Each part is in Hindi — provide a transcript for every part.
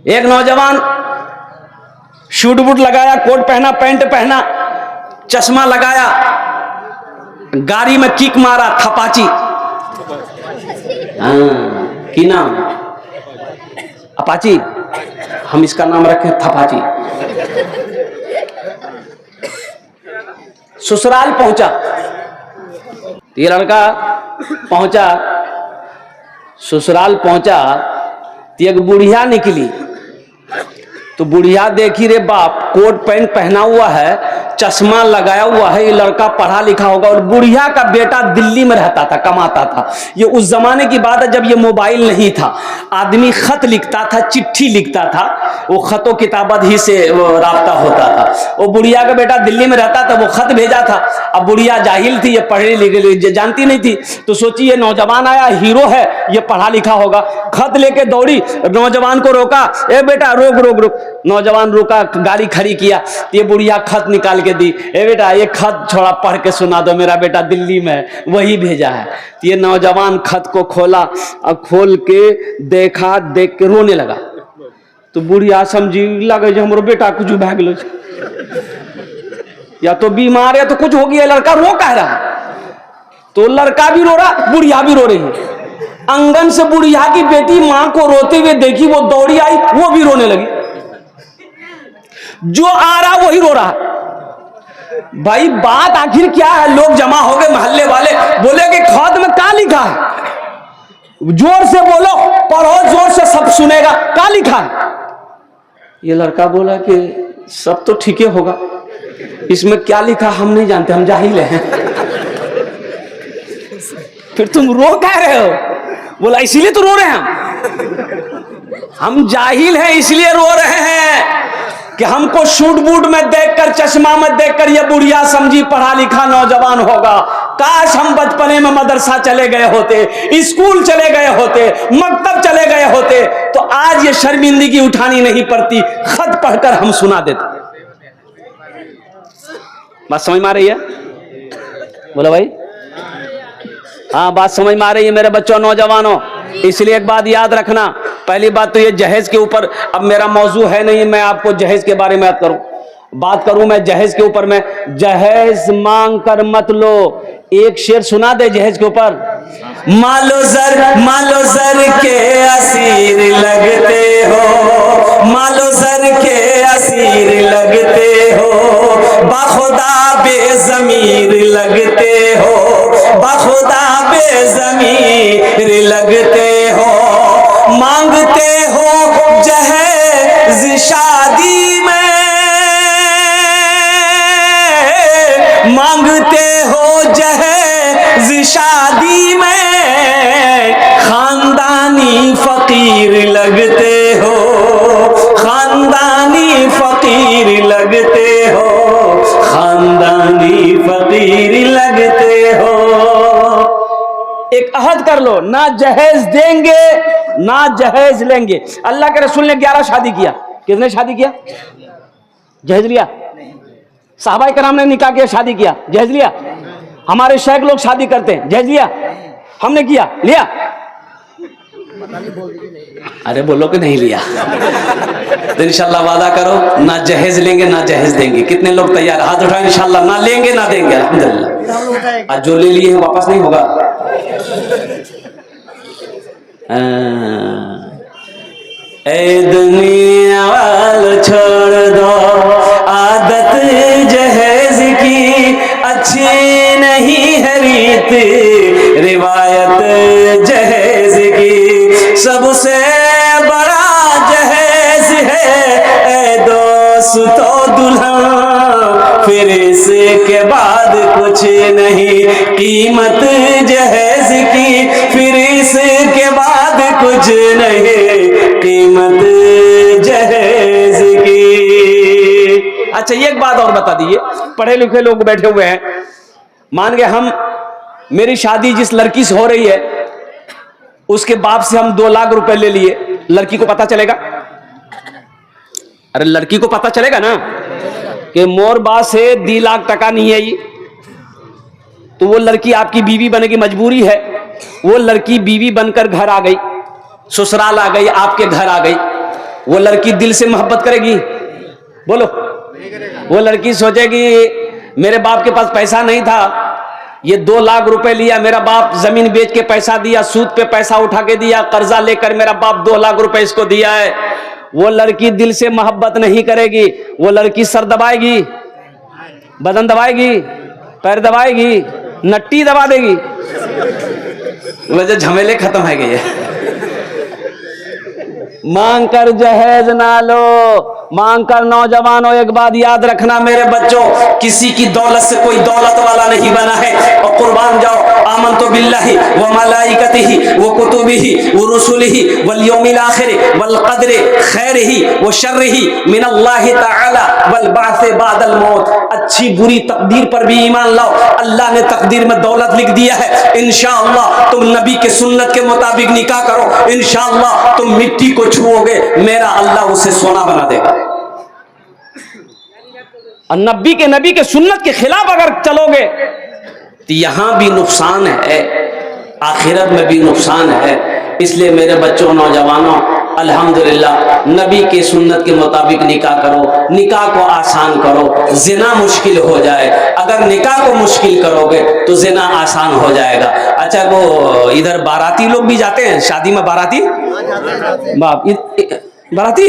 एक नौजवान शूट बूट लगाया, कोट पहना, पैंट पहना, चश्मा लगाया, गाड़ी में किक मारा, थपाची। की नाम अपाची, हम इसका नाम रखे थपाची। ससुराल पहुंचा, ये लड़का पहुंचा, ससुराल पहुंचा तो एक बुढ़िया निकली। तो बुढ़िया देखी, रे बाप, कोट पैंट पहना हुआ है, चश्मा लगाया हुआ है, ये लड़का पढ़ा लिखा होगा। और बुढ़िया का बेटा दिल्ली में रहता था, कमाता था। ये उस जमाने की बात है जब ये मोबाइल नहीं था, आदमी खत लिखता था, चिट्ठी लिखता था, वो खतों किताबत ही से राब्ता होता था। वो बुढ़िया का बेटा दिल्ली में रहता था, वो खत भेजा था। अब बुढ़िया जाहिल थी, ये पढ़ी लिखी जानती नहीं थी, तो सोची ये नौजवान आया, हीरो है, ये पढ़ा लिखा होगा। खत लेके दौड़ी, नौजवान को रोका, ए बेटा रोक रोक रोक। नौजवान रुका, गाड़ी खड़ी किया, ये बुढ़िया खत निकाल के दी, ए बेटा ये खत छोड़ा पढ़ के सुना दो, मेरा बेटा दिल्ली में वही भेजा है। तो ये नौजवान खत को खोला और खोल के देखा, देख के रोने लगा। तो बुढ़िया समझी लगे जो हमारो बेटा कुछ भाग लो, या तो बीमार है तो कुछ हो गया, लड़का रो कह रहा। तो लड़का भी रो रहा, बुढ़िया भी रो रही है। आंगन से बुढ़िया की बेटी मां को रोते हुए देखी, वो दौड़ी आई, वो भी रोने लगी। जो आ रहा वही रो रहा। भाई बात आखिर क्या है? लोग जमा हो गए, मोहल्ले वाले बोले कि खत में क्या लिखा है, जोर से बोलो, पढ़ो जोर से, सब सुनेगा, क्या लिखा है? ये लड़का बोला कि सब तो ठीक ही होगा, इसमें क्या लिखा हम नहीं जानते, हम जाहिल हैं। फिर तुम रो कह रहे हो? बोला इसीलिए तो रो रहे हैं हम जाहिल हैं, इसलिए रो रहे हैं कि हमको शूट बूट में देखकर, चश्मा में देखकर ये बुढ़िया समझी पढ़ा लिखा नौजवान होगा। काश हम बचपने में मदरसा चले गए होते, स्कूल चले गए होते, मकतब चले गए होते, तो आज ये शर्मिंदगी उठानी नहीं पड़ती, खत पढ़कर हम सुना देते। बात समझ में आ रही है? बोलो भाई। हाँ, बात समझ में आ रही है मेरे बच्चों, नौजवानों? इसलिए एक बात याद रखना, पहली बात तो ये जहेज के ऊपर, अब मेरा मौजू है नहीं, मैं आपको जहेज के बारे में बात करूं मैं जहेज के ऊपर में। जहेज मांग कर मत लो, एक शेर सुना दे जहेज के ऊपर। मालो जर के असीर लगते हो, मालो जर के असीर लगते हो, बाखुदा बेज़मीर लगते हो, बाखुदा बेज़मीर लगते हो। मांगते हो जहेज शादी में, मांगते हो जहेज शादी में, खानदानी फकीर लगते हो, खानदानी फकीर लगते हो, खानदानी फकीर लगते हो। एक अहद कर लो, ना जहेज देंगे ना जहेज लेंगे। अल्लाह के रसूल ने 11 शादी किया। किसने शादी किया? जहेज लिया? साहबा कराम ने निकाह किया, शादी किया, जहेज लिया? हमारे शेख लोग शादी करते हैं, जहेज लिया? हमने किया, लिया? अरे बोलो कि नहीं लिया? तो इंशाल्लाह वादा करो, ना जहेज लेंगे ना जहेज देंगे। कितने लोग तैयार? हाथ उठाओ। इंशाल्लाह ना लेंगे ना देंगे। अल्हम्दुलिल्लाह। आज जो ले लिए हैं वापस नहीं होगा। ए दुनिया वालों छोड़ दो आदत जहेज की, अच्छी नहीं है रीत रिवायत जहेज की। सबसे बड़ा जहेज है ए दोस्तों दुल्हन, फिर इसके बाद कुछ नहीं कीमत जहेज की, फिर इसके बाद कुछ नहीं कीमत जहेज की। अच्छा, ये एक बात और बता दीजिए, पढ़े लिखे लोग बैठे हुए हैं, मान गए हम, मेरी शादी जिस लड़की से हो रही है उसके बाप से हम 2 लाख रुपए ले लिए, लड़की को पता चलेगा? अरे लड़की को पता चलेगा ना कि मोर बाप से 2 लाख टका नहीं है ये, तो वो लड़की आपकी बीवी बनेगी, मजबूरी है। वो लड़की बीवी बनकर घर आ गई, ससुराल आ गई, आपके घर आ गई। वो लड़की दिल से मोहब्बत करेगी? बोलो। वो लड़की सोचेगी मेरे बाप के पास पैसा नहीं था, ये 2 लाख रुपए लिया, मेरा बाप जमीन बेच के पैसा दिया, सूद पे पैसा उठा के दिया, कर्जा लेकर मेरा बाप 2 लाख रुपए इसको दिया है। वो लड़की दिल से मोहब्बत नहीं करेगी। वो लड़की सर दबाएगी, बदन दबाएगी, पैर दबाएगी, नट्टी दबा देगी। वजह झमेले खत्म है गए। मांग कर जहेज ना लो, मांग कर नौजवानों एक बात याद रखना मेरे बच्चों, किसी की दौलत से कोई दौलत वाला नहीं बना है। और कुर्बान जाओ, आमनतु बिल्लाहि व मलाइकतिहि व कुतुबिहि व रुसुलिहि वल यौमिल आखिर वल क़द्रि खैरिहि व शर्रिहि मिनल्लाहि तआला वल बाअस बादल मौत। अच्छी बुरी तकदीर पर भी ईमान लाओ। अल्लाह ने तकदीर में दौलत लिख दिया है, इंशाअल्लाह तुम नबी के सुन्नत के मुताबिक निकाह करो, इंशाअल्लाह तुम मिट्टी को छुओगे, मेरा अल्लाह उसे सोना बना देगा। और नबी के सुन्नत के खिलाफ अगर चलोगे तो यहां भी नुकसान है, आखिरत में भी नुकसान है। इसलिए मेरे बच्चों, नौजवानों, अल्हम्दुलिल्लाह नबी के सुन्नत के मुताबिक निकाह करो, निकाह को आसान करो। जिना मुश्किल हो जाए, अगर निकाह को मुश्किल करोगे तो जिना आसान हो जाएगा। अच्छा, वो इधर बाराती लोग भी जाते हैं शादी में, बाराती बाप बाराती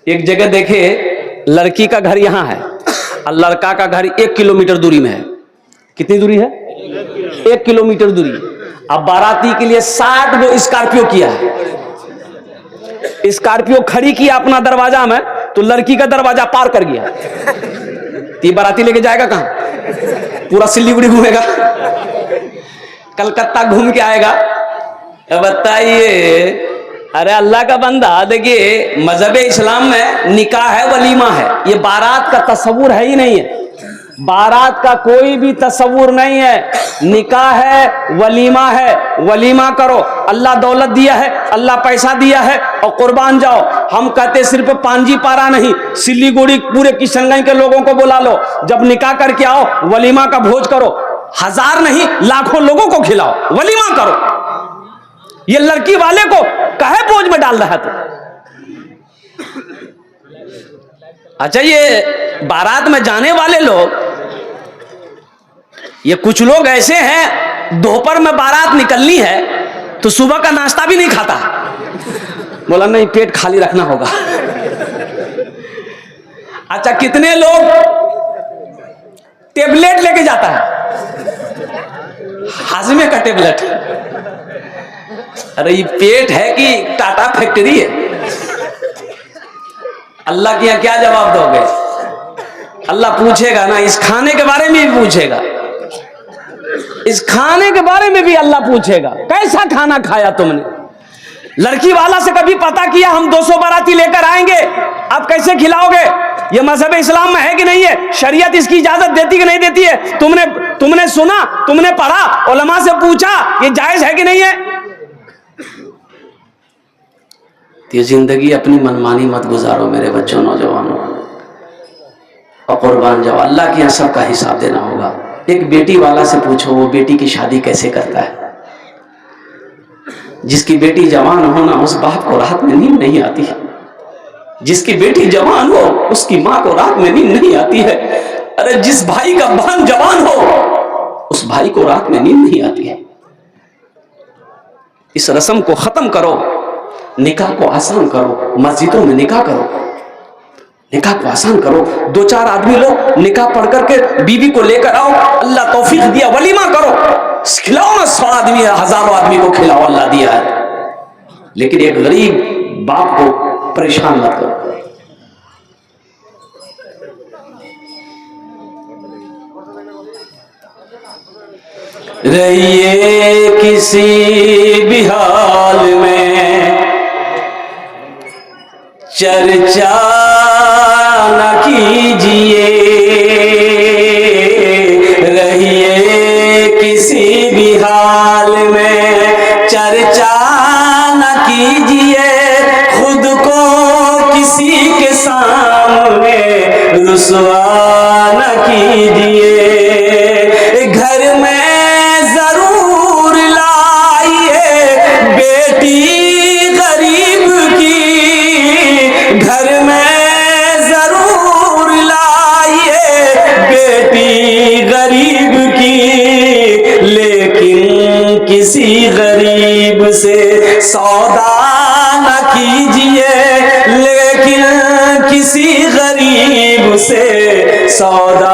एक जगह देखे, लड़की का घर यहाँ है और लड़का का घर 1 किलोमीटर दूरी में है। कितनी दूरी है? 1 किलोमीटर दूरी। अब बाराती के लिए 60 वो स्कॉर्पियो किया है, स्कॉर्पियो खड़ी किया अपना दरवाजा में, तो लड़की का दरवाजा पार कर गया। तो बाराती लेके जाएगा कहां? पूरा सिलीगुड़ी घूमेगा, कलकत्ता घूम के आएगा। बताइए, अरे अल्लाह का बंदा, देखिए मजहब इस्लाम में निकाह है, वलीमा है, ये बारात का तस्वुर है ही नहीं है। बारात का कोई भी तस्वुर नहीं है। निकाह है, वलीमा है, वलीमा करो। अल्लाह दौलत दिया है, अल्लाह पैसा दिया है, और कुर्बान जाओ। हम कहते सिर्फ पांजी पारा नहीं, सिलीगुड़ी पूरे किशनगंज के लोगों को बुला लो, जब निकाह करके आओ वलीमा का भोज करो, 1000 नहीं लाखों लोगों को खिलाओ, वलीमा करो। ये लड़की वाले को काहे बोझ में डाल रहा था? अच्छा, ये बारात में जाने वाले लोग, ये कुछ लोग ऐसे हैं, दोपहर में बारात निकलनी है तो सुबह का नाश्ता भी नहीं खाता। बोला नहीं, पेट खाली रखना होगा। अच्छा, कितने लोग टेबलेट लेके जाता है, हाजमे का टेबलेट। अरे ये पेट है कि टाटा फैक्ट्री है? अल्लाह के यहाँ क्या जवाब दोगे? अल्लाह पूछेगा ना, इस खाने के बारे में भी पूछेगा, इस खाने के बारे में भी अल्लाह पूछेगा, कैसा खाना खाया तुमने? लड़की वाला से कभी पता किया हम 200 बाराती लेकर आएंगे, आप कैसे खिलाओगे? ये मजहब इस्लाम में है कि नहीं है? शरीयत इसकी इजाजत देती कि नहीं देती है? तुमने सुना, तुमने पढ़ा, उलमा से पूछा, ये जायज है कि नहीं है? ये जिंदगी अपनी मनमानी मत गुजारो मेरे बच्चों, नौजवानों, और कुर्बान जाओ। अल्लाह के यहाँ सबका हिसाब देना होगा। एक बेटी वाला से पूछो, वो बेटी की शादी कैसे करता है? जिसकी बेटी जवान हो ना, उस बाप को रात में नींद नहीं आती है। जिसकी बेटी जवान हो, उसकी माँ को रात में नींद नहीं आती है। अरे जिस भाई का बहन जवान हो, उस भाई को रात में नींद नहीं आती है। इस रस्म को खत्म करो, निकाह को आसान करो, मस्जिदों में निकाह करो, निकाह को आसान करो। 2-4 आदमी लोग निकाह पढ़ करके बीवी को लेकर आओ, अल्लाह तौफीक दिया, वलीमा करो, खिलाओ ना, 100 आदमी 1000 आदमी को खिलाओ, अल्लाह दिया है। लेकिन एक गरीब बाप को परेशान मत करो। रहिए किसी भी हाल में, चर्चा न कीजिए, रहिए किसी भी हाल में, चर्चा न कीजिए, खुद को किसी के सामने रुसवा न कीजिए, घर में जरूर लाइए किसी गरीब से सौदा न कीजिए, लेकिन किसी गरीब से सौदा